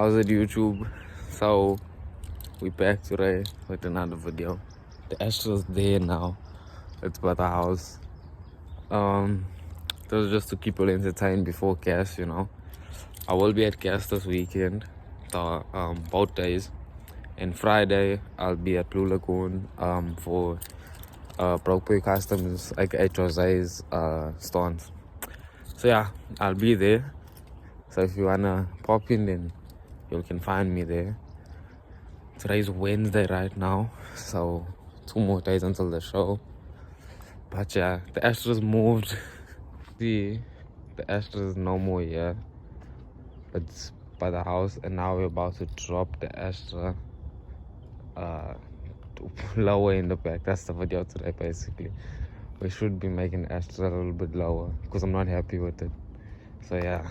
How's it, YouTube? So we back today with another video. The Astra's there now. It's by the house. This was just to keep you entertained before gas, you know. I will be at gas this weekend, the both days. And Friday I'll be at Blue Lagoon for Broke Boy Customs, aka Jose's stance. So yeah, I'll be there. So if you wanna pop in, then you can find me there. Today's Wednesday right now, so 2 more days until the show. But yeah, the Astra's moved. The Astra's no more here. It's by the house, and now we're about to drop the Astra lower in the back. That's the video today, basically. We should be making Astra a little bit lower because I'm not happy with it. So yeah.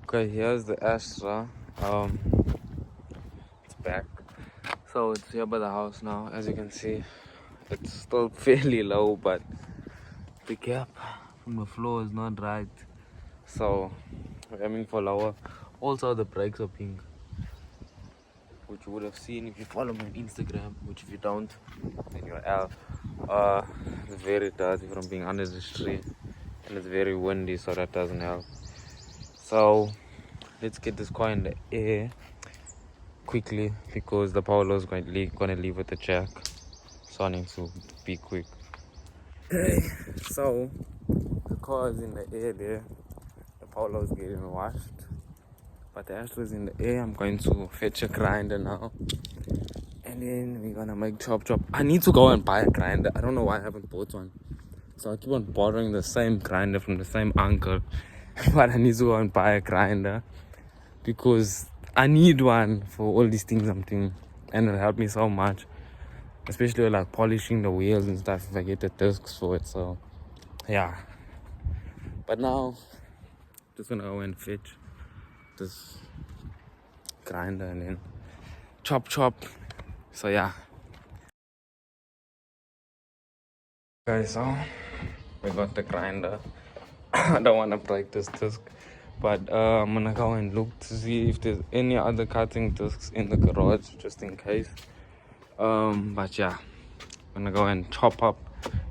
Okay, here's the Astra. It's back. So it's here by the house now. As you can see, it's still fairly low, but the gap from the floor is not right. So we're aiming for lower. Also, the brakes are pink, which you would have seen if you follow me on Instagram, which if you don't, then you're out. It's very dirty from being under this tree, and it's very windy, so that doesn't help. So let's get this car in the air quickly because the Paolo is going to leave with the jack, so I need to be quick. Okay, so the car is in the air there. The Paolo is getting washed, but the Astra is in the air. I'm going to fetch a grinder now, and then we're gonna make chop. I need to go and buy a grinder. I don't know why I haven't bought one, so I keep on borrowing the same grinder from the same uncle. But I need to go and buy a grinder because I need one for all these things I'm doing, and it'll help me so much, especially with like polishing the wheels and stuff if I get the discs for it. So yeah, but now just gonna go and fetch this grinder and then chop. So yeah, guys, so we got the grinder. I don't want to break this disc, but I'm gonna go and look to see if there's any other cutting discs in the garage, just in case. But yeah, I'm gonna go and chop up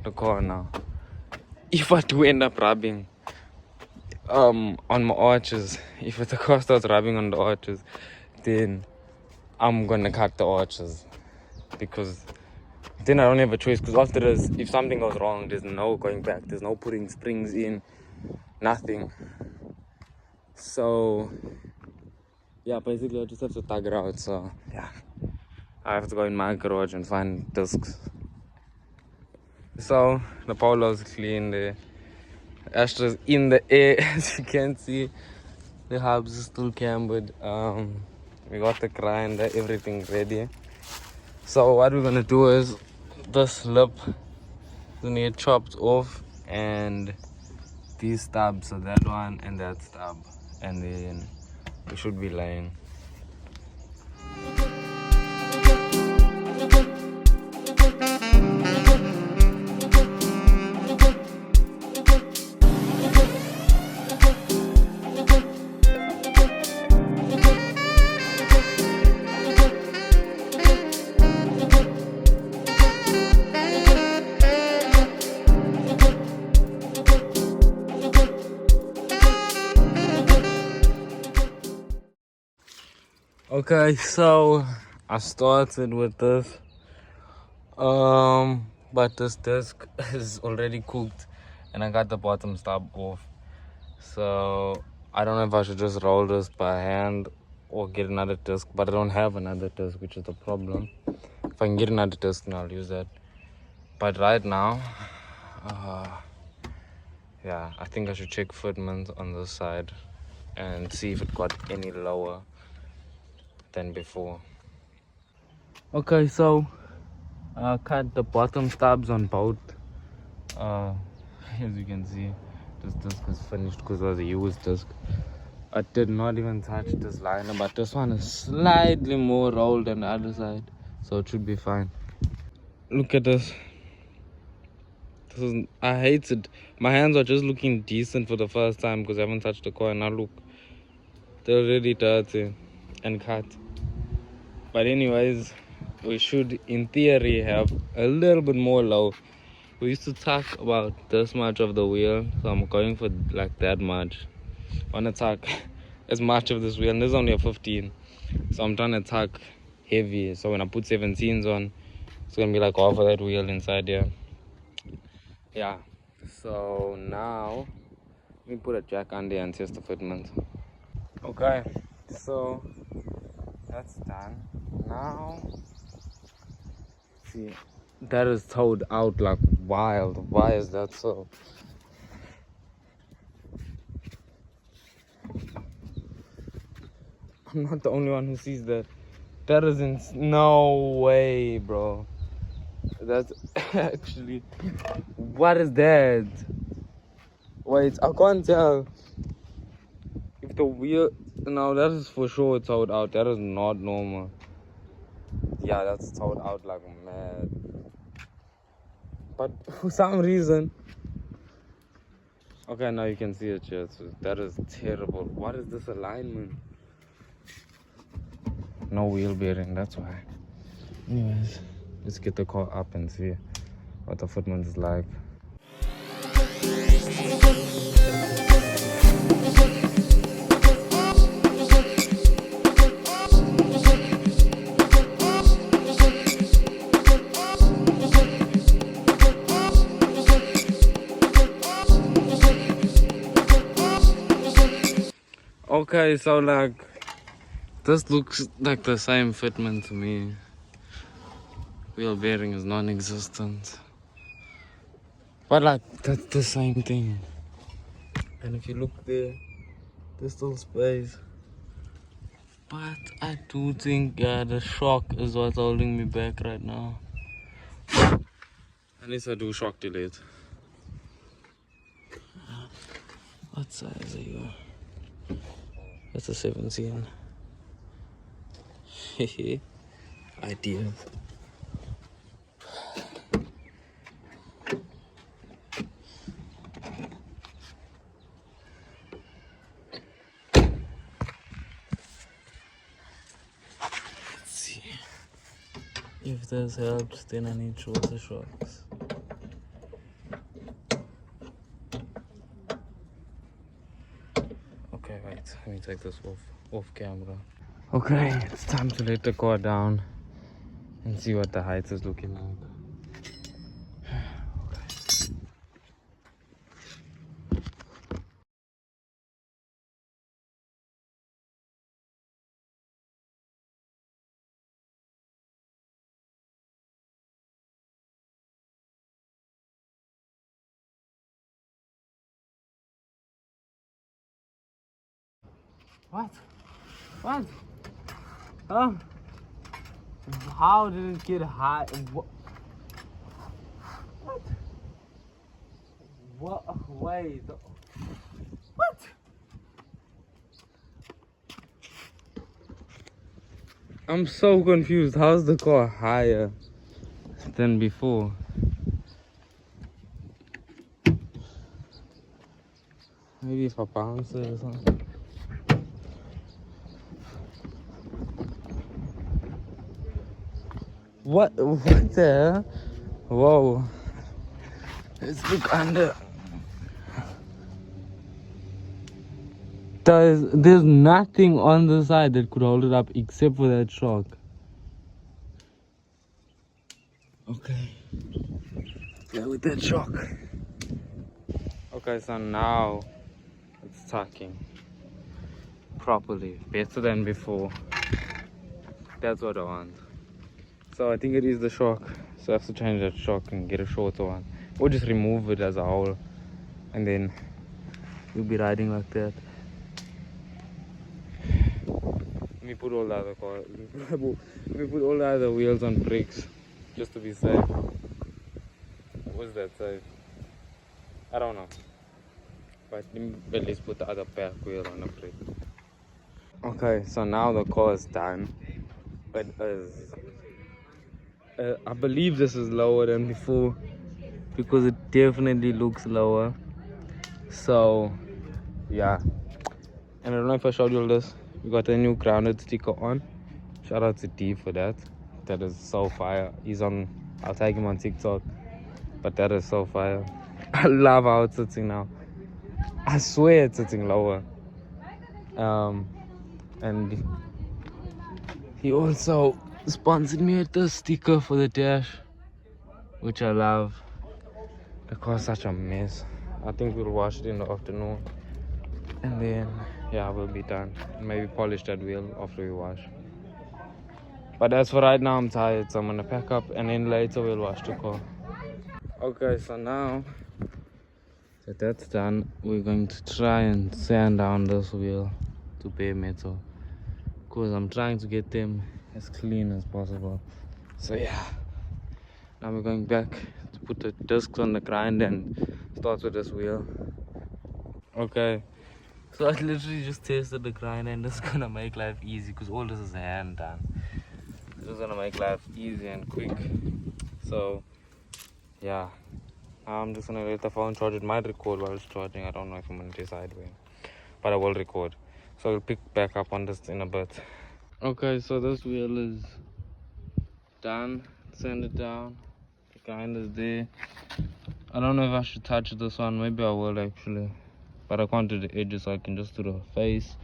the car now. If I do end up rubbing on my arches, if the car starts rubbing on the arches, then I'm gonna cut the arches, because then I don't have a choice. Because after this, if something goes wrong, there's no going back, there's no putting springs in, nothing. So yeah, basically I just have to tug it out. So yeah, I have to go in my garage and find discs. So the Polo's clean, the Astra's in the air. As you can see, the hubs is still cambered. We got the grinder, everything ready. So what we're gonna do is this lip is gonna get chopped off, and these stubs, so that one and that stub, and then we should be laying. Okay, so I started with this, but this disc is already cooked and I got the bottom stub off. So I don't know if I should just roll this by hand or get another disc, but I don't have another disc, which is the problem. If I can get another disc, then I'll use that. But right now, yeah, I think I should check fitment on this side and see if it got any lower than before. Okay, so I cut the bottom stubs on both. As you can see, this disc is finished because it was a used disc. I did not even touch this liner, but this one is slightly more rolled than the other side, so it should be fine. Look at this. I hate it. My hands are just looking decent for the first time because I haven't touched the car, and now look, they're already dirty. and cut. But anyways, we should in theory have a little bit more low. We used to tuck about this much of the wheel, so I'm going for like that much. I want to tuck as much of this wheel, and this is only a 15, so I'm trying to tuck heavy. So when I put 17s on, it's gonna be like half of that wheel inside here. Yeah, so now let me put a jack under and test the fitment. Okay, so that's done. Now, see, that is towed out like wild. Why is that so? I'm not the only one who sees that. That isn't, no way, bro. That's actually, what is that? Wait, I can't tell if the wheel, no, that is for sure towed out. That is not normal. Yeah, that's towed out like mad. But for some reason, okay, now you can see it here. So that is terrible. What is this alignment? No wheel bearing, that's why. Anyways, let's get the car up and see what the fitment is like. Okay, so like, this looks like the same fitment to me. Wheel bearing is non-existent. But like, that's the same thing. And if you look there, there's still space. But I do think the shock is what's holding me back right now. Unless I do shock delete. What size are you? That's a 17. Hehe. Ideal. Let's see. If this helps, then I need shorter shocks. Okay, wait. Let me take this off camera. Okay, it's time to let the car down and see what the height is looking like. Okay. What? What? Huh? How did it get high? What? What? Wait. What? I'm so confused. How's the car higher than before? Maybe if I bounce it or something. What the hell? Whoa. Let's look under. There's nothing on the side that could hold it up except for that shock. Okay. Yeah, with that shock. Okay, so now it's tucking properly, better than before. That's what I want. So I think it is the shock. So I have to change that shock and get a shorter one, or just remove it as a whole, and then you'll be riding like that. Let me put all the other cars. Let me put all the other wheels on brakes, just to be safe. What's that safe? I don't know. But let me at least put the other back wheel on the brake. Okay, so now the car is done. But I believe this is lower than before, because it definitely looks lower. So yeah, and I don't know if I showed you all this We got a new grounded sticker on. Shout out to D for that. That is so fire. I'll tag him on TikTok. But that is so fire. I love how it's sitting now. I swear it's sitting lower. And he also sponsored me with this sticker for the dash, which I love. The car's such a mess. I think we'll wash it in the afternoon. And then, yeah, we'll be done. Maybe polish that wheel after we wash. But as for right now, I'm tired, so I'm gonna pack up and then later we'll wash the car. Okay, so now that that's done, we're going to try and sand down this wheel to bare metal. Because I'm trying to get them as clean as possible. So yeah, now we're going back to put the discs on the grind and start with this wheel. Okay, so I literally just tested the grind and this is gonna make life easy because all this is hand done. This is gonna make life easy and quick. So yeah, I'm just gonna let the phone charge. It might record while it's charging. I don't know if I'm gonna decide when, but I will record. So I'll pick back up on this in a bit. Okay, so this wheel is done. Sand it down. The grind is there. I don't know if I should touch this one. Maybe I will actually, but I can't do the edges, so I can just do the face.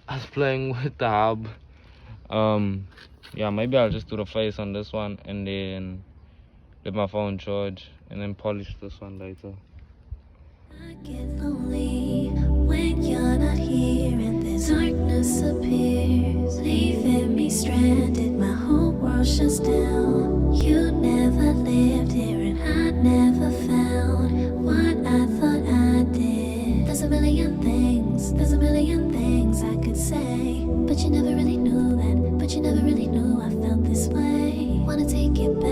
I was playing with the hub. Yeah, maybe I'll just do the face on this one and then let my phone charge and then polish this one later. I get lonely when you're not here and the darkness appears, leaving me stranded. My whole world shuts down. You never lived here and I never found what I thought I did. There's a million things I could say, but you never really knew that. But you never really knew I felt this way. Wanna take it back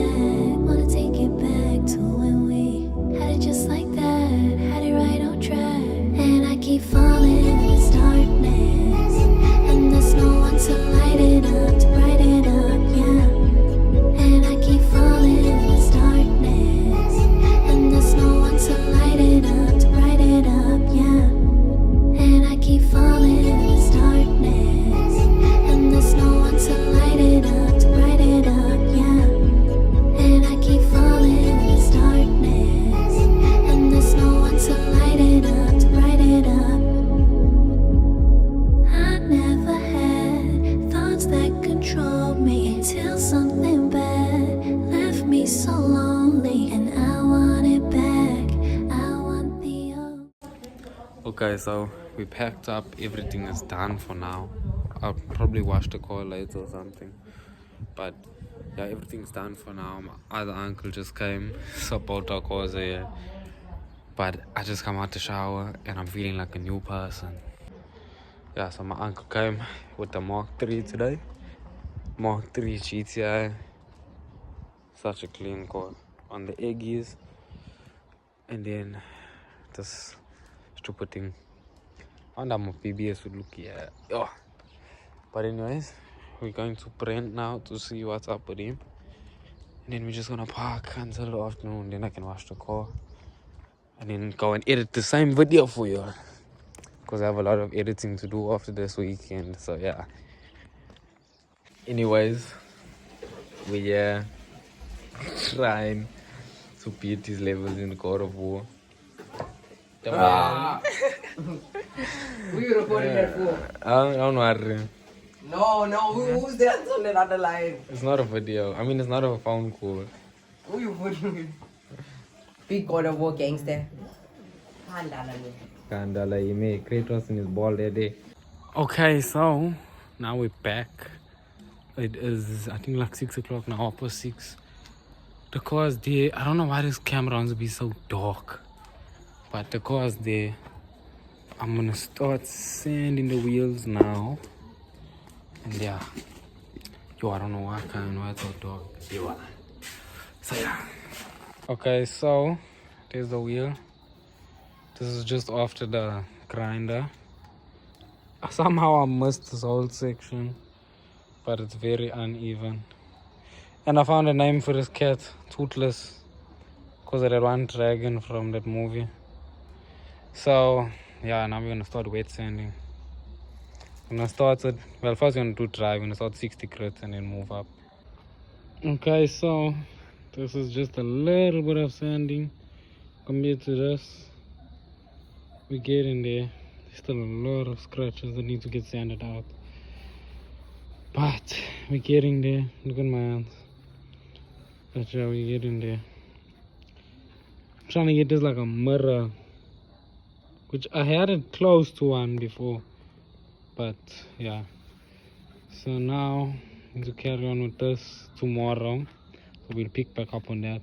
to when we had it just like that, had it right on track. And I keep falling in this darkness, and there's no one to light it up, to brighten it up, yeah. And I keep falling in this darkness, and there's no one to light it up, to brighten it up, yeah. And I keep falling in this darkness, and there's no one to light it up, to brighten it up, yeah. And I keep falling in this darkness, and there's no one to light it up, to brighten it up. I never had thoughts that controlled me until something bad left me so lonely, and I want it back. I want the old. Okay, so we packed up. Everything is done for now. I'll probably wash the car later or something. But yeah, everything's done for now. My other uncle just came, so both our cars are here. But I just come out the shower and I'm feeling like a new person. Yeah, so my uncle came with the Mark 3 today. Mark 3 GTI. Such a clean car. On the eggies. And then this stupid thing. I wonder how my PBS would look here. Oh. But anyways, we're going to Brent now to see what's up with him. And then we're just gonna park until the afternoon. Then I can wash the car. And then go and edit the same video for you. Because I have a lot of editing to do after this weekend. So yeah. Anyways, we're trying to beat these levels in the God of War. Who you recording that for? I don't worry. No, who's that on the other line? It's not a video. I mean, it's not a phone call. Who you putting? Big God of War gangster. Kandala, he made Kratos in his ball that day. Okay, so now we're back. It is, I think, like 6 o'clock now, past 6. The car is there. I don't know why this camera wants to be so dark. But the car is there. I'm gonna start sanding the wheels now. And yeah. Yo, I don't know why it's so dark. Yo. So yeah. Okay, so there's the wheel. This is just after the grinder. Somehow I missed this whole section, but it's very uneven. And I found a name for this cat, Toothless, because of that one dragon from that movie. So yeah, now we're gonna start wet sanding. When I started, well, first we're gonna do dry. We're gonna start 60 crits and then move up. Okay, so this is just a little bit of sanding compared to this. We're getting there. There's still a lot of scratches that need to get sanded out. But we're getting there. Look at my hands. But yeah, we're getting there. I'm trying to get this like a mirror, which I had it close to one before. But yeah. So now I need to carry on with this tomorrow. So we'll pick back up on that.